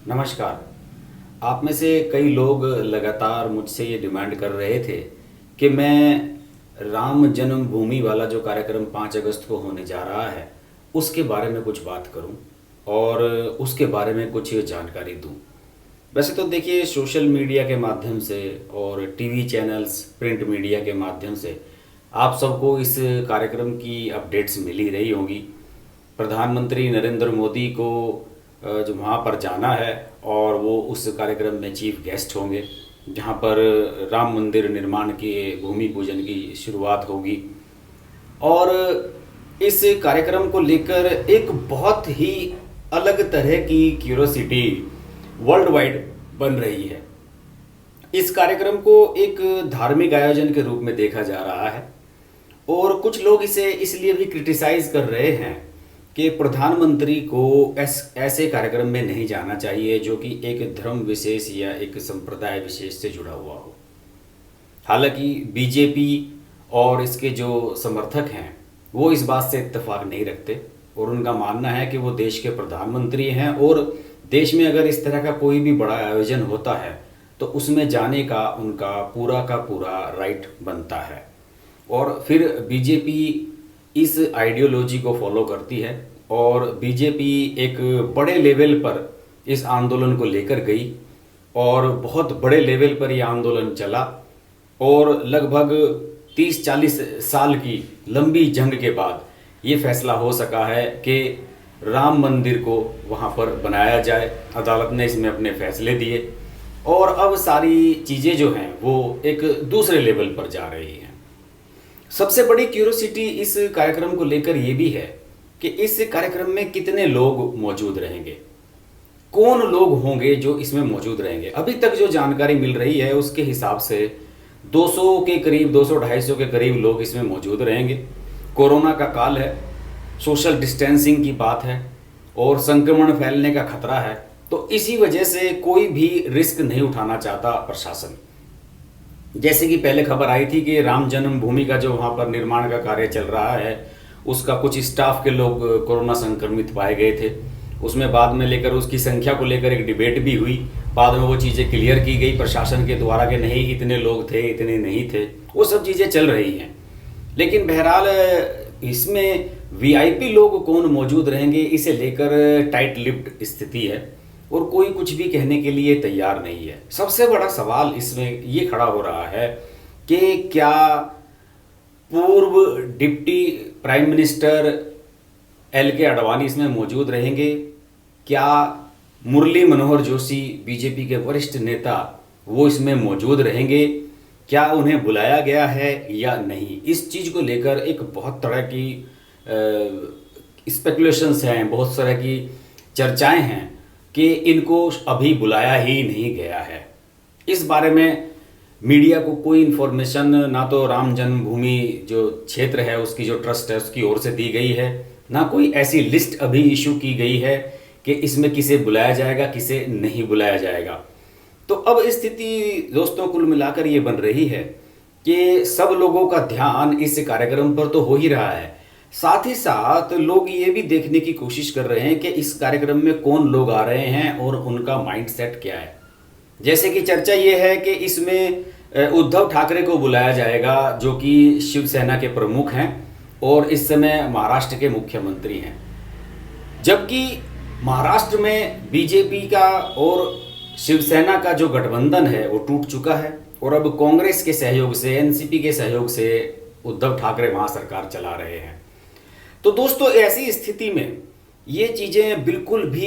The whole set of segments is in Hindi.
नमस्कार। आप में से कई लोग लगातार मुझसे ये डिमांड कर रहे थे कि मैं राम जन्मभूमि वाला जो कार्यक्रम 5 अगस्त को होने जा रहा है उसके बारे में कुछ बात करूं और उसके बारे में कुछ जानकारी दूं। वैसे तो देखिए, सोशल मीडिया के माध्यम से और टीवी चैनल्स, प्रिंट मीडिया के माध्यम से आप सबको इस कार्यक्रम की अपडेट्स मिल ही रही होंगी। प्रधानमंत्री नरेंद्र मोदी को जो वहाँ पर जाना है और वो उस कार्यक्रम में चीफ गेस्ट होंगे, जहाँ पर राम मंदिर निर्माण के भूमि पूजन की शुरुआत होगी। और इस कार्यक्रम को लेकर एक बहुत ही अलग तरह की क्यूरोसिटी वर्ल्ड वाइड बन रही है। इस कार्यक्रम को एक धार्मिक आयोजन के रूप में देखा जा रहा है और कुछ लोग इसे इसलिए भी क्रिटिसाइज कर रहे हैं कि प्रधानमंत्री को ऐसे कार्यक्रम में नहीं जाना चाहिए जो कि एक धर्म विशेष या एक संप्रदाय विशेष से जुड़ा हुआ हो। हालांकि बीजेपी और इसके जो समर्थक हैं वो इस बात से इत्तेफाक नहीं रखते और उनका मानना है कि वो देश के प्रधानमंत्री हैं और देश में अगर इस तरह का कोई भी बड़ा आयोजन होता है तो उसमें जाने का उनका का पूरा राइट बनता है। और फिर बीजेपी इस आइडियोलॉजी को फॉलो करती है और बीजेपी एक बड़े लेवल पर इस आंदोलन को लेकर गई और बहुत बड़े लेवल पर ये आंदोलन चला और लगभग 30-40 साल की लंबी जंग के बाद ये फैसला हो सका है कि राम मंदिर को वहाँ पर बनाया जाए। अदालत ने इसमें अपने फैसले दिए और अब सारी चीज़ें जो हैं वो एक दूसरे लेवल पर जा रही हैं। सबसे बड़ी क्यूरियोसिटी इस कार्यक्रम को लेकर ये भी है कि इस कार्यक्रम में कितने लोग मौजूद रहेंगे, कौन लोग होंगे जो इसमें मौजूद रहेंगे। अभी तक जो जानकारी मिल रही है उसके हिसाब से 200 के करीब, 200-250 के करीब लोग इसमें मौजूद रहेंगे। कोरोना का काल है, सोशल डिस्टेंसिंग की बात है और संक्रमण फैलने का खतरा है, तो इसी वजह से कोई भी रिस्क नहीं उठाना चाहता प्रशासन। जैसे कि पहले खबर आई थी कि राम जन्मभूमि का जो वहाँ पर निर्माण का कार्य चल रहा है उसका कुछ स्टाफ के लोग कोरोना संक्रमित पाए गए थे। उसमें बाद में लेकर उसकी संख्या को लेकर एक डिबेट भी हुई। बाद में वो चीज़ें क्लियर की गई प्रशासन के द्वारा कि नहीं, इतने लोग थे, इतने नहीं थे, वो सब चीज़ें चल रही हैं। लेकिन बहरहाल इसमें वीआईपी लोग कौन मौजूद रहेंगे इसे लेकर टाइट लिप्ड स्थिति है और कोई कुछ भी कहने के लिए तैयार नहीं है। सबसे बड़ा सवाल इसमें ये खड़ा हो रहा है कि क्या पूर्व डिप्टी प्राइम मिनिस्टर एल के आडवाणी इसमें मौजूद रहेंगे? क्या मुरली मनोहर जोशी बीजेपी के वरिष्ठ नेता वो इसमें मौजूद रहेंगे? क्या उन्हें बुलाया गया है या नहीं? इस चीज़ को लेकर एक बहुत तरह की स्पेकुलेशंस हैं, बहुत तरह की चर्चाएं हैं कि इनको अभी बुलाया ही नहीं गया है। इस बारे में मीडिया को कोई इन्फॉर्मेशन ना तो राम जन्मभूमि जो क्षेत्र है उसकी जो ट्रस्ट है उसकी ओर से दी गई है, ना कोई ऐसी लिस्ट अभी इशू की गई है कि इसमें किसे बुलाया जाएगा, किसे नहीं बुलाया जाएगा। तो अब स्थिति दोस्तों कुल मिलाकर ये बन रही है कि सब लोगों का ध्यान इस कार्यक्रम पर तो हो ही रहा है, साथ ही साथ लोग ये भी देखने की कोशिश कर रहे हैं कि इस कार्यक्रम में कौन लोग आ रहे हैं और उनका माइंडसेट क्या है। जैसे कि चर्चा ये है कि इसमें उद्धव ठाकरे को बुलाया जाएगा जो कि शिवसेना के प्रमुख हैं और इस समय महाराष्ट्र के मुख्यमंत्री हैं, जबकि महाराष्ट्र में बीजेपी का और शिवसेना का जो गठबंधन है वो टूट चुका है और अब कांग्रेस के सहयोग से, एनसीपी के सहयोग से उद्धव ठाकरे वहाँ सरकार चला रहे हैं। तो दोस्तों ऐसी स्थिति में ये चीज़ें बिल्कुल भी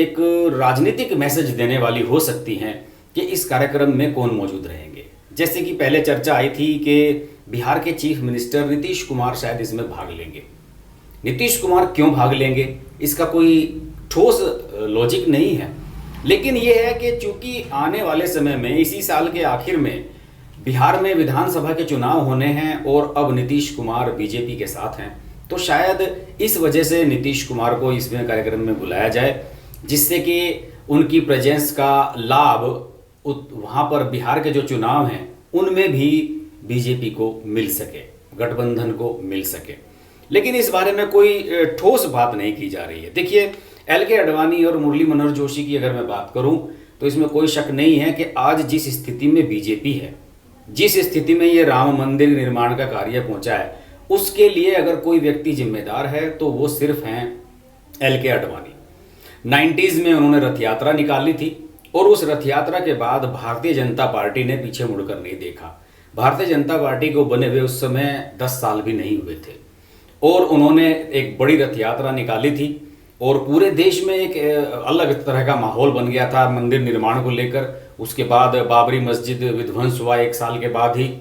एक राजनीतिक मैसेज देने वाली हो सकती हैं कि इस कार्यक्रम में कौन मौजूद रहेंगे। जैसे कि पहले चर्चा आई थी कि बिहार के चीफ मिनिस्टर नीतीश कुमार शायद इसमें भाग लेंगे। नीतीश कुमार क्यों भाग लेंगे इसका कोई ठोस लॉजिक नहीं है, लेकिन ये है कि चूंकि आने वाले समय में इसी साल के आखिर में बिहार में विधानसभा के चुनाव होने हैं और अब नीतीश कुमार बीजेपी के साथ हैं, तो शायद इस वजह से नीतीश कुमार को इसमें कार्यक्रम में बुलाया जाए, जिससे कि उनकी प्रेजेंस का लाभ वहाँ पर बिहार के जो चुनाव हैं उनमें भी बीजेपी को मिल सके, गठबंधन को मिल सके। लेकिन इस बारे में कोई ठोस बात नहीं की जा रही है। देखिए, एल के आडवाणी और मुरली मनोहर जोशी की अगर मैं बात करूं तो इसमें कोई शक नहीं है कि आज जिस स्थिति में बीजेपी है, जिस स्थिति में ये राम मंदिर निर्माण का कार्य पहुंचा है, उसके लिए अगर कोई व्यक्ति जिम्मेदार है तो वो सिर्फ हैं एल के आडवाणी। 90s में उन्होंने रथ यात्रा निकाली थी और उस रथ यात्रा के बाद भारतीय जनता पार्टी ने पीछे मुड़कर नहीं देखा। भारतीय जनता पार्टी को बने हुए उस समय 10 साल भी नहीं हुए थे और उन्होंने एक बड़ी रथ यात्रा निकाली थी और पूरे देश में एक अलग तरह का माहौल बन गया था मंदिर निर्माण को लेकर। उसके बाद बाबरी मस्जिद विध्वंस हुआ 1 साल के बाद ही,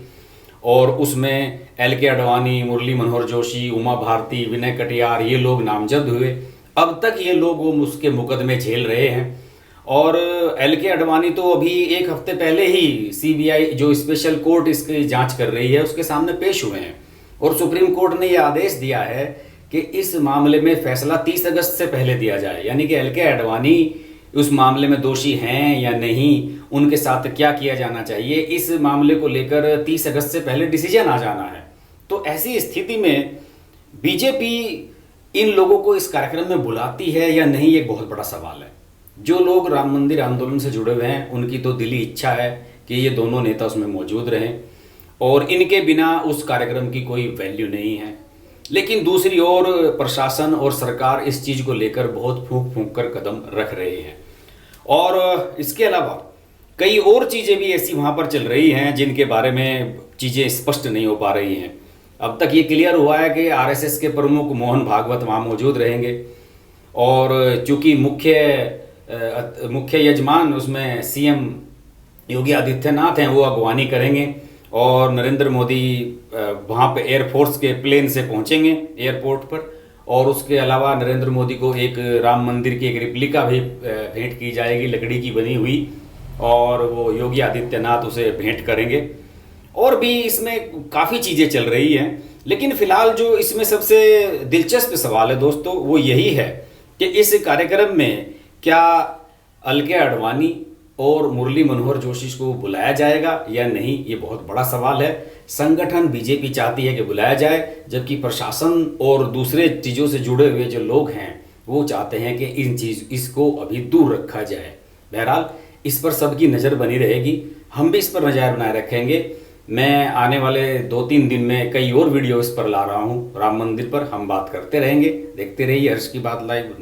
और उसमें एल के आडवाणी, मुरली मनोहर जोशी, उमा भारती, विनय कटियार, ये लोग नामजद हुए। अब तक ये लोग वो उसके मुकदमे झेल रहे हैं। और एल के आडवाणी तो अभी 1 हफ्ते पहले ही सीबीआई जो स्पेशल कोर्ट इसकी जांच कर रही है उसके सामने पेश हुए हैं और सुप्रीम कोर्ट ने यह आदेश दिया है कि इस मामले में फैसला 30 अगस्त से पहले दिया जाए, यानी कि एल के आडवाणी उस मामले में दोषी हैं या नहीं, उनके साथ क्या किया जाना चाहिए, इस मामले को लेकर 30 अगस्त से पहले डिसीजन आ जाना है। तो ऐसी स्थिति में बीजेपी इन लोगों को इस कार्यक्रम में बुलाती है या नहीं, ये बहुत बड़ा सवाल है। जो लोग राम मंदिर आंदोलन से जुड़े हुए हैं उनकी तो दिली इच्छा है कि ये दोनों नेता उसमें मौजूद रहें और इनके बिना उस कार्यक्रम की कोई वैल्यू नहीं है। लेकिन दूसरी ओर प्रशासन और सरकार इस चीज़ को लेकर बहुत फूंक फूंक कर कदम रख रहे हैं और इसके अलावा कई और चीज़ें भी ऐसी वहाँ पर चल रही हैं जिनके बारे में चीज़ें स्पष्ट नहीं हो पा रही हैं। अब तक ये क्लियर हुआ है कि आरएसएस के प्रमुख मोहन भागवत वहाँ मौजूद रहेंगे और चूंकि मुख्य यजमान उसमें सीएम योगी आदित्यनाथ हैं, वो अगवानी करेंगे और नरेंद्र मोदी वहाँ पे एयरफोर्स के प्लेन से पहुँचेंगे एयरपोर्ट पर। और उसके अलावा नरेंद्र मोदी को एक राम मंदिर की एक रिप्लिका भी भेंट की जाएगी लकड़ी की बनी हुई और वो योगी आदित्यनाथ उसे भेंट करेंगे। और भी इसमें काफ़ी चीज़ें चल रही हैं, लेकिन फिलहाल जो इसमें सबसे दिलचस्प सवाल है दोस्तों वो यही है कि इस कार्यक्रम में क्या एल के आडवाणी और मुरली मनोहर जोशी को बुलाया जाएगा या नहीं, ये बहुत बड़ा सवाल है। संगठन बीजेपी चाहती है कि बुलाया जाए, जबकि प्रशासन और दूसरे चीज़ों से जुड़े हुए जो लोग हैं वो चाहते हैं कि इसको अभी दूर रखा जाए। बहरहाल इस पर सबकी नज़र बनी रहेगी, हम भी इस पर नज़र बनाए रखेंगे। मैं आने वाले 2-3 दिन में कई और वीडियो इस पर ला रहा हूँ राम मंदिर पर, हम बात करते रहेंगे। देखते रहिए हर्ष की बात लाइव।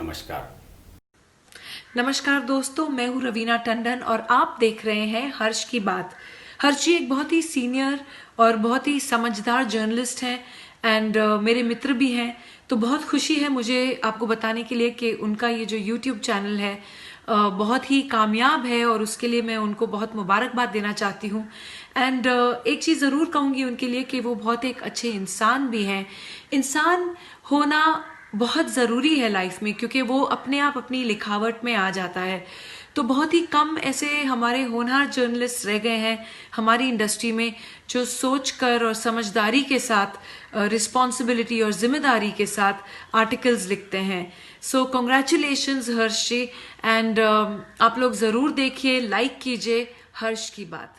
नमस्कार दोस्तों, मैं हूँ रवीना टंडन और आप देख रहे हैं हर्ष की बात। हर्ष जी एक बहुत ही सीनियर और बहुत ही समझदार जर्नलिस्ट हैं एंड मेरे मित्र भी हैं। तो बहुत खुशी है मुझे आपको बताने के लिए कि उनका ये जो YouTube चैनल है बहुत ही कामयाब है और उसके लिए मैं उनको बहुत मुबारकबाद देना चाहती हूँ। एंड एक चीज़ ज़रूर कहूँगी उनके लिए कि वो बहुत एक अच्छे इंसान भी हैं। इंसान होना बहुत ज़रूरी है लाइफ में, क्योंकि वो अपने आप अपनी लिखावट में आ जाता है। तो बहुत ही कम ऐसे हमारे होनहार जर्नलिस्ट रह गए हैं हमारी इंडस्ट्री में जो सोचकर और समझदारी के साथ, रिस्पॉन्सिबिलिटी और जिम्मेदारी के साथ आर्टिकल्स लिखते हैं। सो कॉन्ग्रेचुलेशंस हर्ष जी, एंड आप लोग ज़रूर देखिए, लाइक कीजिए हर्ष की बात।